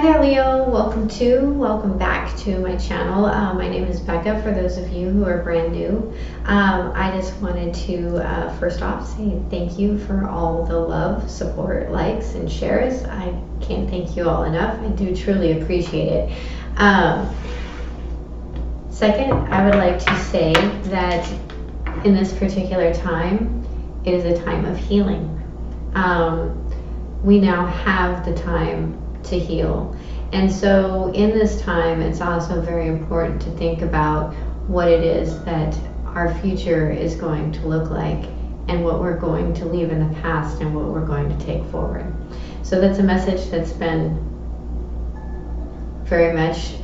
Hi there, Leo. Welcome back to my channel. My name is Becca, for those of you who are brand new. I just wanted to first off say thank you for all the love, support, likes, and shares. I can't thank you all enough. I do truly appreciate it. Second, I would like to say that in this particular time, it is a time of healing. We now have the time to heal. And so in this time, it's also very important to think about what it is that our future is going to look like and what we're going to leave in the past and what we're going to take forward. So that's a message that's been very much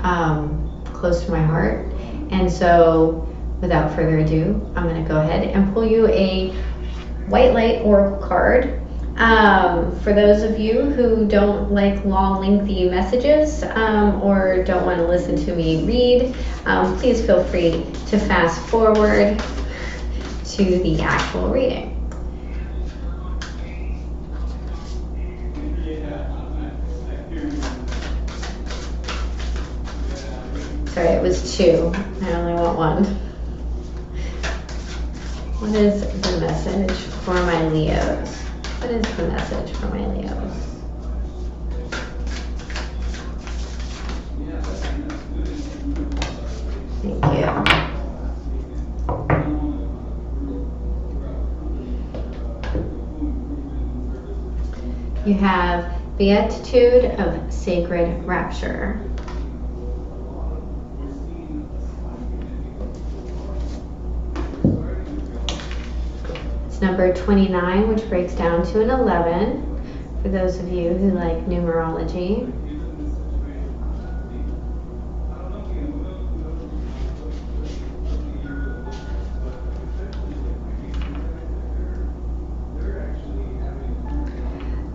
close to my heart. And so without further ado, I'm going to go ahead and pull you a white light oracle card. For those of you who don't like long, lengthy messages or don't want to listen to me read, please feel free to fast forward to the actual reading. Sorry, it was two. I only want one. What is the message for my Leos? What is the message for my Leos? Thank you. You have Beatitude of Sacred Rapture. Number 29, which breaks down to an 11, for those of you who like numerology.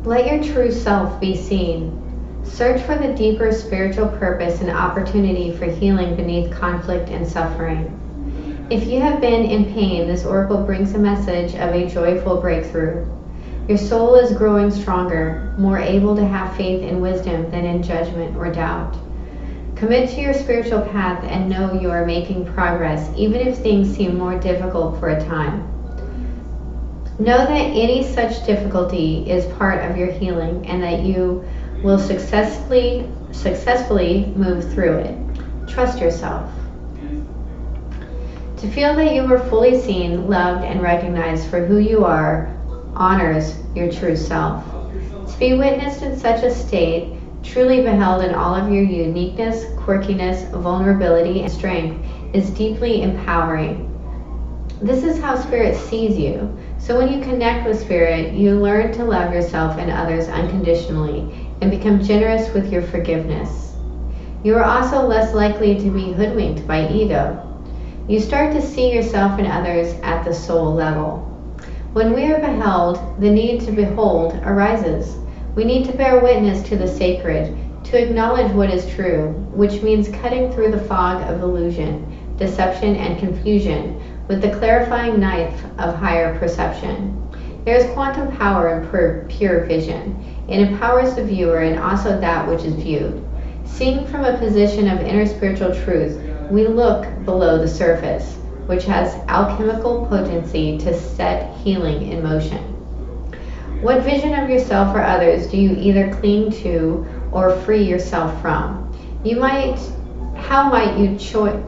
Let your true self be seen. Search for the deeper spiritual purpose and opportunity for healing beneath conflict and suffering. If you have been in pain, this oracle brings a message of a joyful breakthrough. Your soul is growing stronger, more able to have faith in wisdom than in judgment or doubt. Commit to your spiritual path and know you are making progress, even if things seem more difficult for a time. Know that any such difficulty is part of your healing and that you will successfully move through it. Trust yourself. To feel that you are fully seen, loved, and recognized for who you are honors your true self. To be witnessed in such a state, truly beheld in all of your uniqueness, quirkiness, vulnerability, and strength, is deeply empowering. This is how Spirit sees you. So when you connect with Spirit, you learn to love yourself and others unconditionally and become generous with your forgiveness. You are also less likely to be hoodwinked by ego. You start to see yourself and others at the soul level. When we are beheld, the need to behold arises. We need to bear witness to the sacred, to acknowledge what is true, which means cutting through the fog of illusion, deception, and confusion with the clarifying knife of higher perception. There is quantum power in pure vision. It empowers the viewer and also that which is viewed. Seeing from a position of inner spiritual truth, we look below the surface, which has alchemical potency to set healing in motion. What vision of yourself or others do you either cling to or free yourself from? How might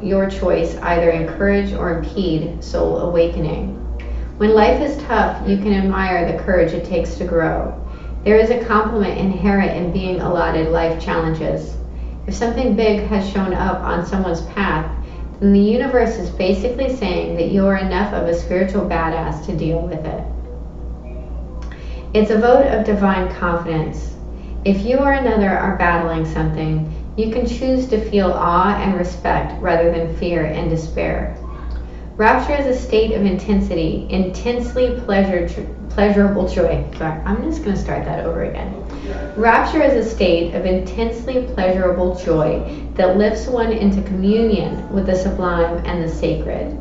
your choice either encourage or impede soul awakening? When life is tough, you can admire the courage it takes to grow. There is a compliment inherent in being allotted life challenges. If something big has shown up on someone's path, then the universe is basically saying that you are enough of a spiritual badass to deal with it. It's a vote of divine confidence. If you or another are battling something, you can choose to feel awe and respect rather than fear and despair. Rapture is a state of intensity, intensely pleasurable joy. Sorry, I'm just going to start that over again. Rapture is a state of intensely pleasurable joy that lifts one into communion with the sublime and the sacred.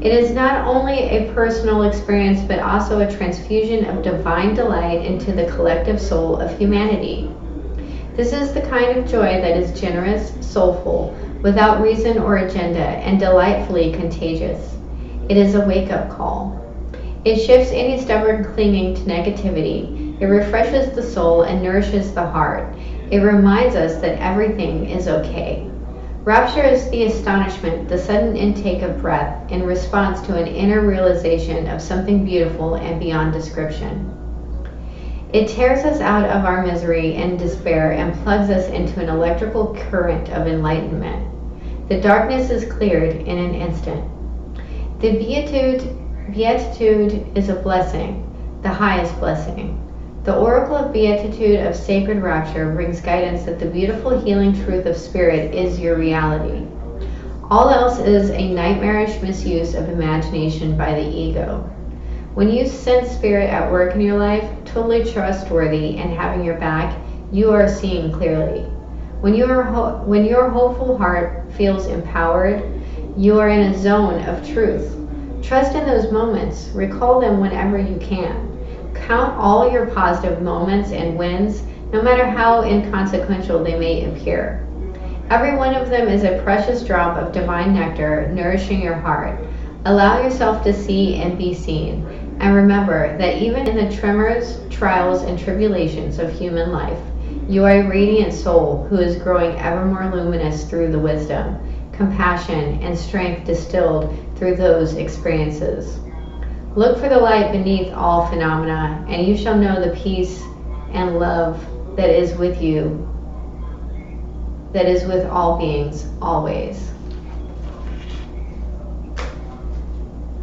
It is not only a personal experience, but also a transfusion of divine delight into the collective soul of humanity. This is the kind of joy that is generous, soulful, without reason or agenda, and delightfully contagious. It is a wake-up call. It shifts any stubborn clinging to negativity. It refreshes the soul and nourishes the heart. It reminds us that everything is okay. Rapture is the astonishment, the sudden intake of breath in response to an inner realization of something beautiful and beyond description. It tears us out of our misery and despair and plugs us into an electrical current of enlightenment. The darkness is cleared in an instant. The beatitude is a blessing, the highest blessing. The oracle of beatitude of sacred rapture brings guidance that the beautiful healing truth of spirit is your reality. All else is a nightmarish misuse of imagination by the ego. When you sense spirit at work in your life, totally trustworthy and having your back, you are seeing clearly. When your hopeful heart feels empowered, you are in a zone of truth. Trust in those moments. Recall them whenever you can. Count all your positive moments and wins, no matter how inconsequential they may appear. Every one of them is a precious drop of divine nectar nourishing your heart. Allow yourself to see and be seen. And remember that even in the tremors, trials, and tribulations of human life, you are a radiant soul who is growing ever more luminous through the wisdom, compassion, and strength distilled through those experiences. Look for the light beneath all phenomena, and you shall know the peace and love that is with you, that is with all beings, always.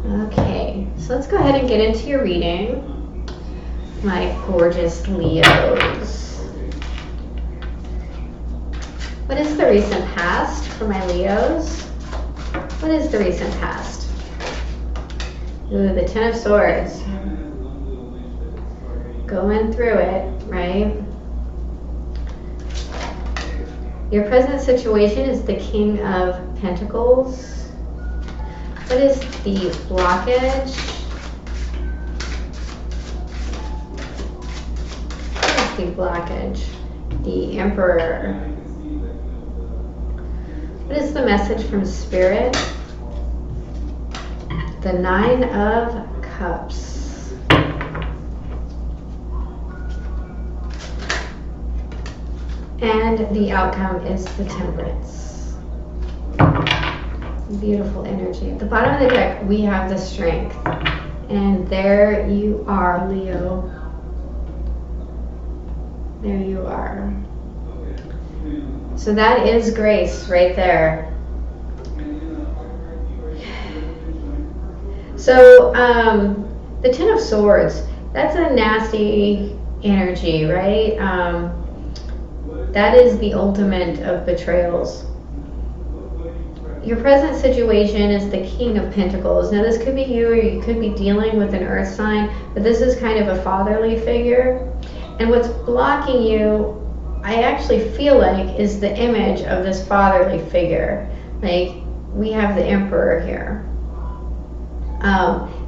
Okay, so let's go ahead and get into your reading, my gorgeous Leos. What is the recent past for my Leos? What is the recent past? Ooh, the Ten of Swords. Going through it, right? Your present situation is the King of Pentacles. What is the blockage? What is the blockage? The Emperor. What is the message from Spirit? The Nine of Cups. And the outcome is the Temperance. Beautiful energy. At the bottom of the deck, we have the Strength. And there you are, Leo. There you are. So that is grace right there. So the Ten of Swords, that's a nasty energy, right? That is the ultimate of betrayals. Your present situation is the King of Pentacles. Now this could be you, or you could be dealing with an earth sign, but this is kind of a fatherly figure. And what's blocking you, I actually feel like, is the image of this fatherly figure. Like, we have the Emperor here.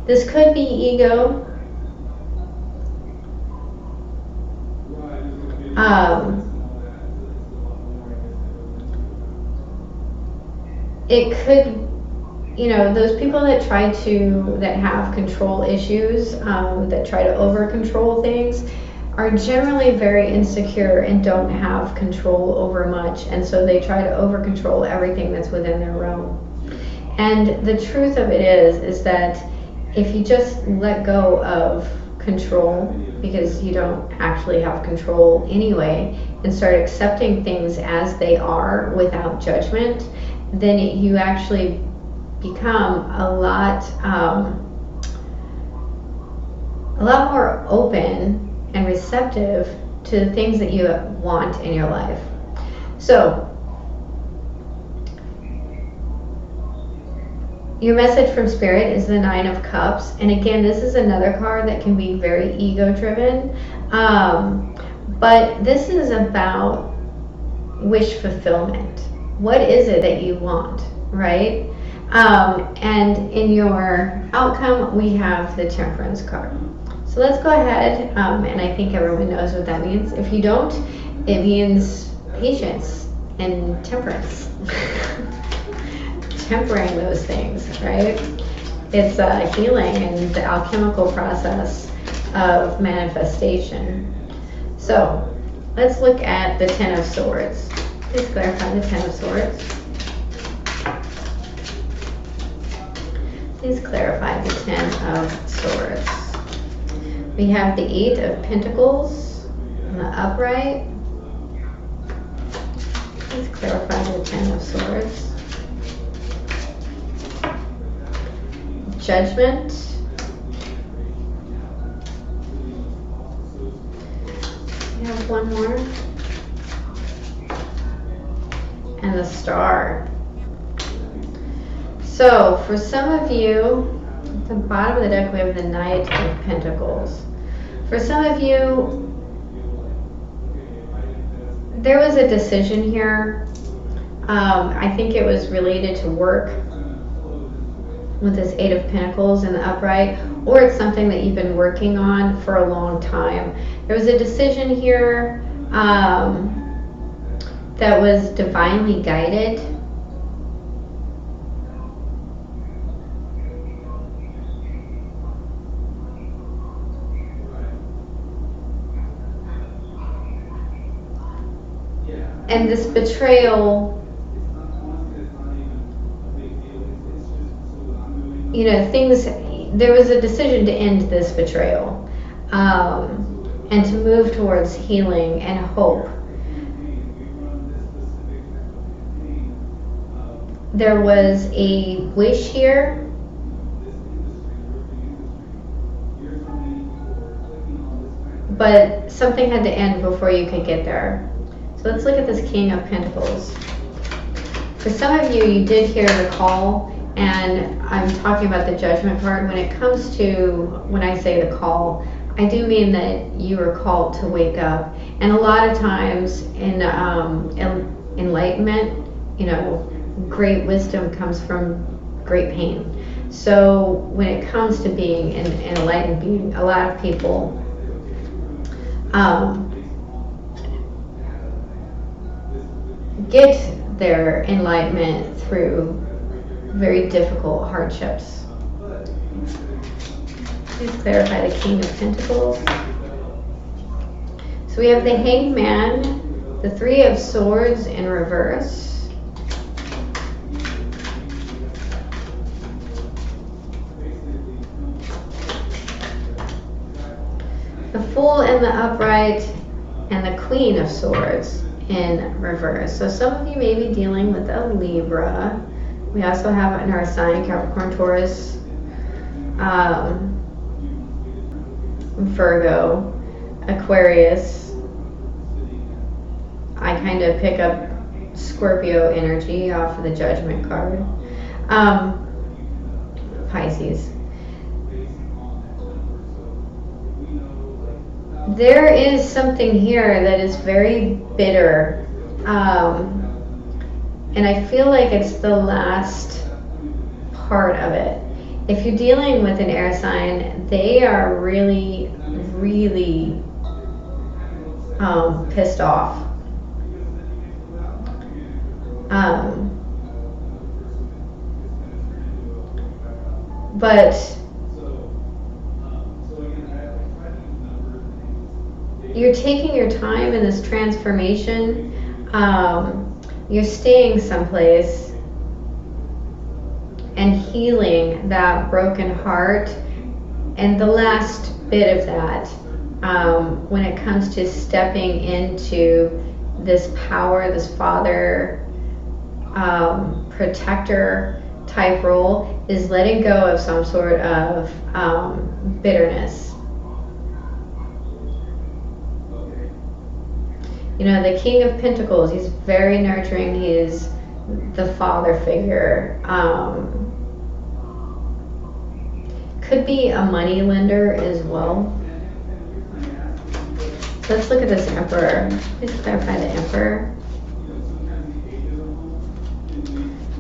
This could be ego. It could, those people that that have control issues, that try to over control things, are generally very insecure and don't have control over much, and so they try to over control everything that's within their realm. And the truth of it is that if you just let go of control, because you don't actually have control anyway, and start accepting things as they are without judgment, then you actually become a lot more open and receptive to the things that you want in your life. So, your message from Spirit is the Nine of Cups. And again, this is another card that can be very ego-driven. But this is about wish fulfillment. What is it that you want, right? And in your outcome, we have the Temperance card. So let's go ahead, and I think everyone knows what that means. If you don't, it means patience and temperance. Tempering those things, right? It's healing and the alchemical process of manifestation. So let's look at the Ten of Swords. Please clarify the Ten of Swords. Please clarify the Ten of Swords. We have the Eight of Pentacles in the upright. Please clarify the Ten of Swords. Judgment. We have one more. And the Star. So for some of you, at the bottom of the deck we have the Knight of Pentacles. For some of you, there was a decision here. I think it was related to work with this Eight of Pentacles in the upright, or it's something that you've been working on for a long time. There was a decision here that was divinely guided. And this betrayal, you know, there was a decision to end this betrayal and to move towards healing and hope. There was a wish here. But something had to end before you could get there. So let's look at this King of Pentacles. For some of you, you did hear the call, and I'm talking about the Judgment card. When it comes to, when I say the call, I do mean that you are called to wake up. And a lot of times in enlightenment, you know, great wisdom comes from great pain. So when it comes to being an enlightened being, a lot of people get their enlightenment through very difficult hardships. Please clarify the King of Pentacles. So we have the Hanged Man, the Three of Swords in reverse, the Fool in the upright, and the Queen of Swords in reverse. So some of you may be dealing with a Libra. We also have in our sign Capricorn, Taurus, Virgo, Aquarius. I kind of pick up Scorpio energy off of the Judgment card. Pisces. There is something here that is very bitter, and I feel like it's the last part of it. If you're dealing with an air sign, they are really, really pissed off. But you're taking your time in this transformation. You're staying someplace and healing that broken heart. And the last bit of that, when it comes to stepping into this power, this father, protector type role, is letting go of some sort of bitterness. You know, the King of Pentacles, he's very nurturing. He is the father figure. Could be a money lender as well. So let's look at this Emperor. Please clarify the Emperor.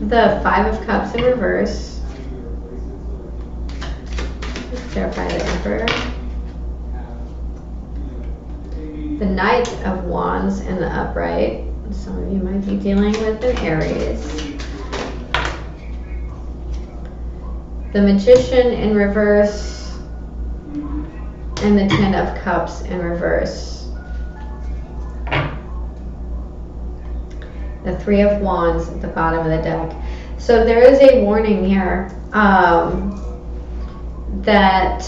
The Five of Cups in reverse. Please clarify the Emperor. The Knight of Wands in the upright, Some of you might be dealing with an Aries. The Magician in reverse and the Ten of Cups in reverse. The Three of Wands at the bottom of the deck. So there is a warning here that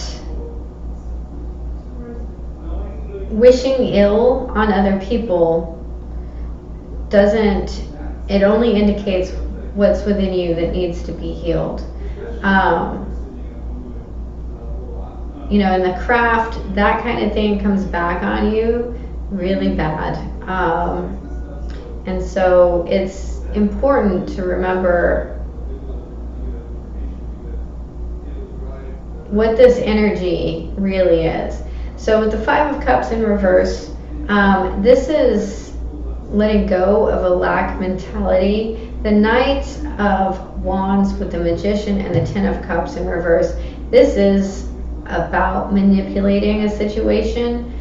wishing ill on other people it only indicates what's within you that needs to be healed. You know, in the craft, that kind of thing comes back on you really bad. And so it's important to remember what this energy really is. So with the Five of Cups in reverse, this is letting go of a lack mentality. The Knight of Wands with the Magician and the Ten of Cups in reverse, this is about manipulating a situation,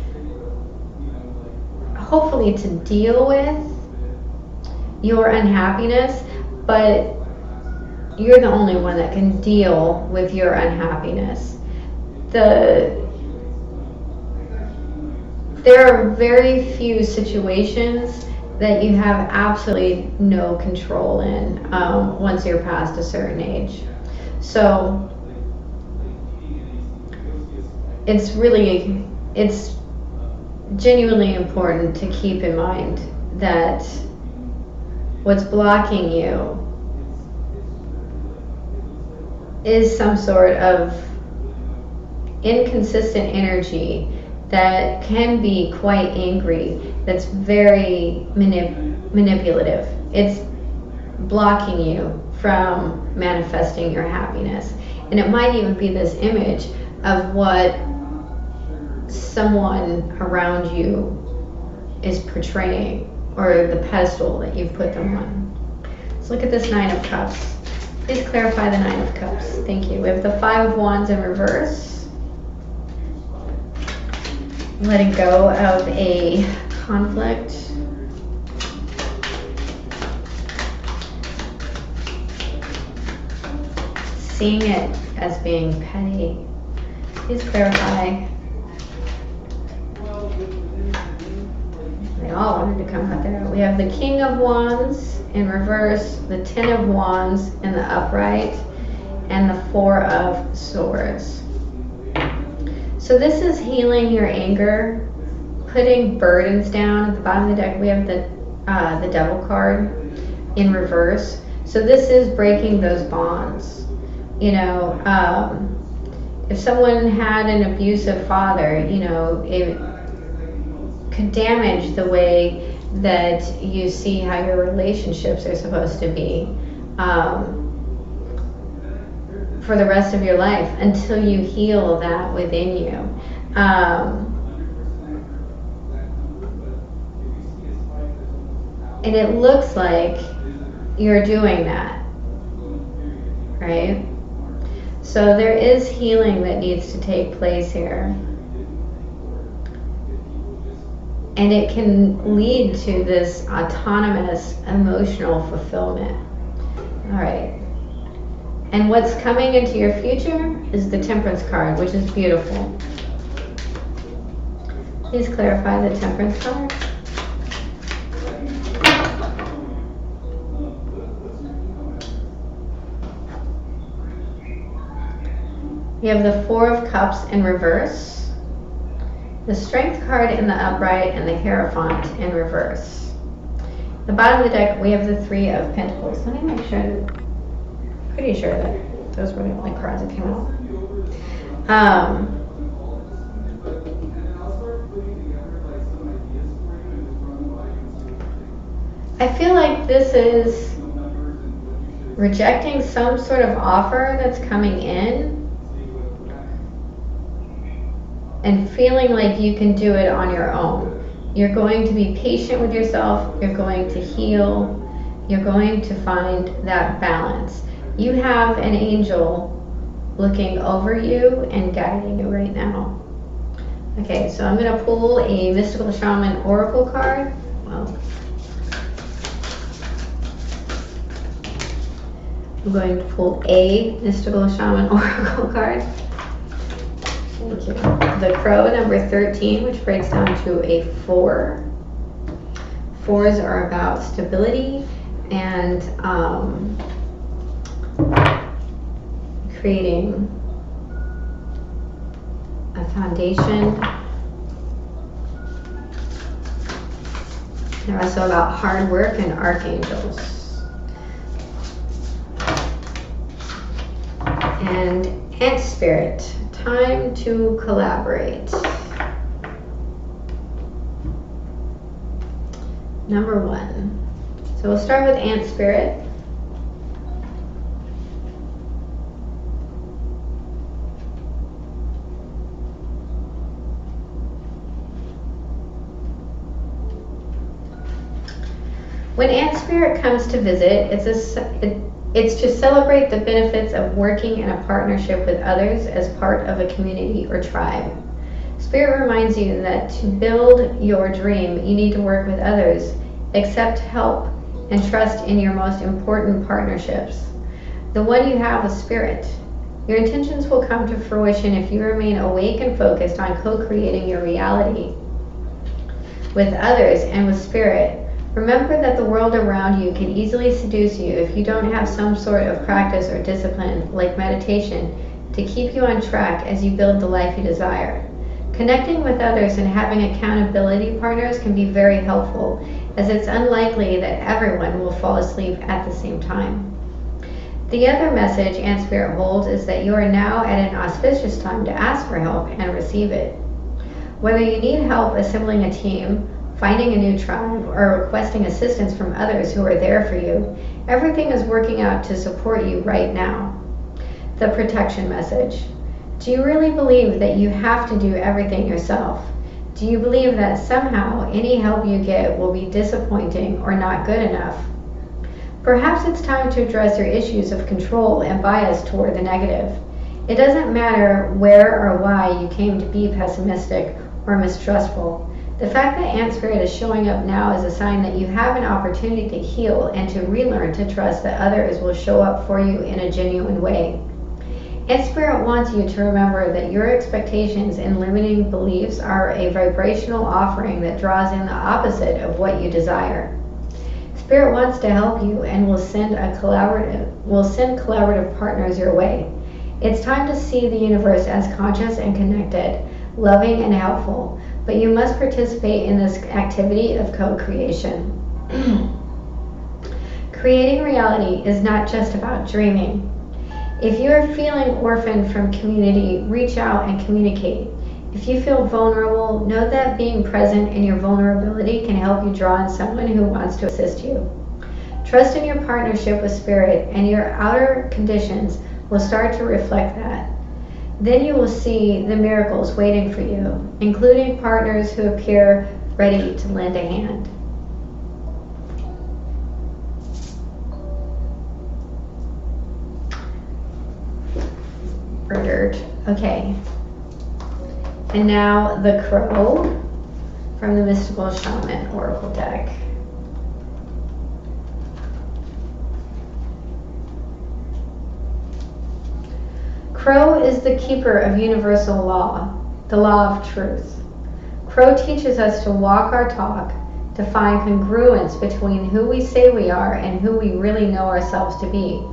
hopefully to deal with your unhappiness, but you're the only one that can deal with your unhappiness. There are very few situations that you have absolutely no control in once you're past a certain age. So it's genuinely important to keep in mind that what's blocking you is some sort of inconsistent energy that can be quite angry, that's very manipulative. It's blocking you from manifesting your happiness. And it might even be this image of what someone around you is portraying, or the pedestal that you've put them on. Let's look at this Nine of Cups. Please clarify the Nine of Cups. Thank you. We have the Five of Wands in reverse. Letting go of a conflict. Seeing it as being petty. Please clarify. They all wanted to come out there. We have the King of Wands in reverse, the Ten of Wands in the upright, and the Four of Swords. So this is healing your anger, putting burdens down. At the bottom of the deck, we have the Devil card in reverse. So this is breaking those bonds. You know, if someone had an abusive father, you know, it could damage the way that you see how your relationships are supposed to be for the rest of your life until you heal that within you. And it looks like you're doing that, right? So there is healing that needs to take place here. And it can lead to this autonomous emotional fulfillment. All right. And what's coming into your future is the Temperance card, which is beautiful. Please clarify the Temperance card. You have the Four of Cups in reverse, the Strength card in the upright, and the Hierophant in reverse. At the bottom of the deck, we have the Three of Pentacles. Let me make sure, pretty sure that those were the only cards that came out. I feel like this is rejecting some sort of offer that's coming in and feeling like you can do it on your own. You're going to be patient with yourself, you're going to heal, you're going to find that balance. You have an angel looking over you and guiding you right now. Okay, so I'm going to pull a Mystical Shaman Oracle card. Well, I'm going to pull a Mystical Shaman Oracle card. Thank you. The Crow, number 13, which breaks down to a 4. 4s are about stability and creating a foundation. They're also about hard work and archangels. And Ant Spirit, time to collaborate. Number 1. So we'll start with Ant Spirit. When Ant Spirit comes to visit, it's to celebrate the benefits of working in a partnership with others as part of a community or tribe. Spirit reminds you that to build your dream, you need to work with others, accept help, and trust in your most important partnerships, the one you have with Spirit. Your intentions will come to fruition if you remain awake and focused on co-creating your reality with others and with Spirit. Remember that the world around you can easily seduce you if you don't have some sort of practice or discipline, like meditation, to keep you on track as you build the life you desire. Connecting with others and having accountability partners can be very helpful, as it's unlikely that everyone will fall asleep at the same time. The other message Ant Spirit holds is that you are now at an auspicious time to ask for help and receive it. Whether you need help assembling a team, finding a new tribe, or requesting assistance from others who are there for you, everything is working out to support you right now. The protection message. Do you really believe that you have to do everything yourself? Do you believe that somehow any help you get will be disappointing or not good enough? Perhaps it's time to address your issues of control and bias toward the negative. It doesn't matter where or why you came to be pessimistic or mistrustful. The fact that Ant Spirit is showing up now is a sign that you have an opportunity to heal and to relearn to trust that others will show up for you in a genuine way. Ant Spirit wants you to remember that your expectations and limiting beliefs are a vibrational offering that draws in the opposite of what you desire. Spirit wants to help you and will send collaborative partners your way. It's time to see the universe as conscious and connected, loving and helpful, but you must participate in this activity of co-creation. Creating reality is not just about dreaming. If you are feeling orphaned from community, reach out and communicate. If you feel vulnerable, know that being present in your vulnerability can help you draw in someone who wants to assist you. Trust in your partnership with Spirit, and your outer conditions will start to reflect that. Then you will see the miracles waiting for you, including partners who appear ready to lend a hand. Murdered. Okay. And now the Crow from the Mystical Shaman Oracle deck. Crow is the keeper of universal law, the law of truth. Crow teaches us to walk our talk, to find congruence between who we say we are and who we really know ourselves to be.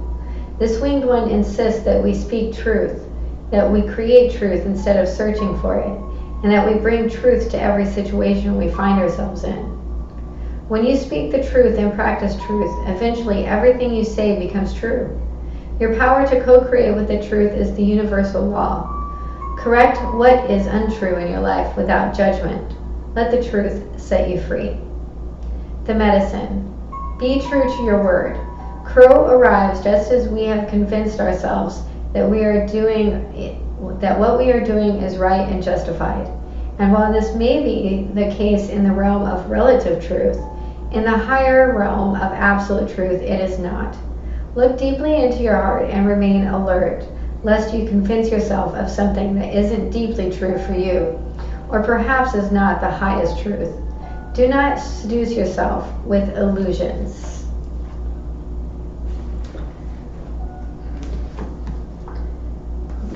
This winged one insists that we speak truth, that we create truth instead of searching for it, and that we bring truth to every situation we find ourselves in. When you speak the truth and practice truth, eventually everything you say becomes true. Your power to co-create with the truth is the universal law. Correct what is untrue in your life without judgment. Let the truth set you free. The medicine. Be true to your word. Crow arrives just as we have convinced ourselves that what we are doing is right and justified. And while this may be the case in the realm of relative truth, in the higher realm of absolute truth, it is not. Look deeply into your heart and remain alert, lest you convince yourself of something that isn't deeply true for you, or perhaps is not the highest truth. Do not seduce yourself with illusions.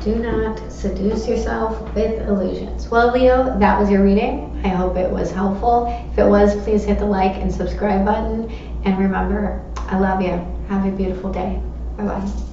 Do not seduce yourself with illusions. Well, Leo, that was your reading. I hope it was helpful. If it was, please hit the like and subscribe button. And remember, I love you. Have a beautiful day. Bye-bye.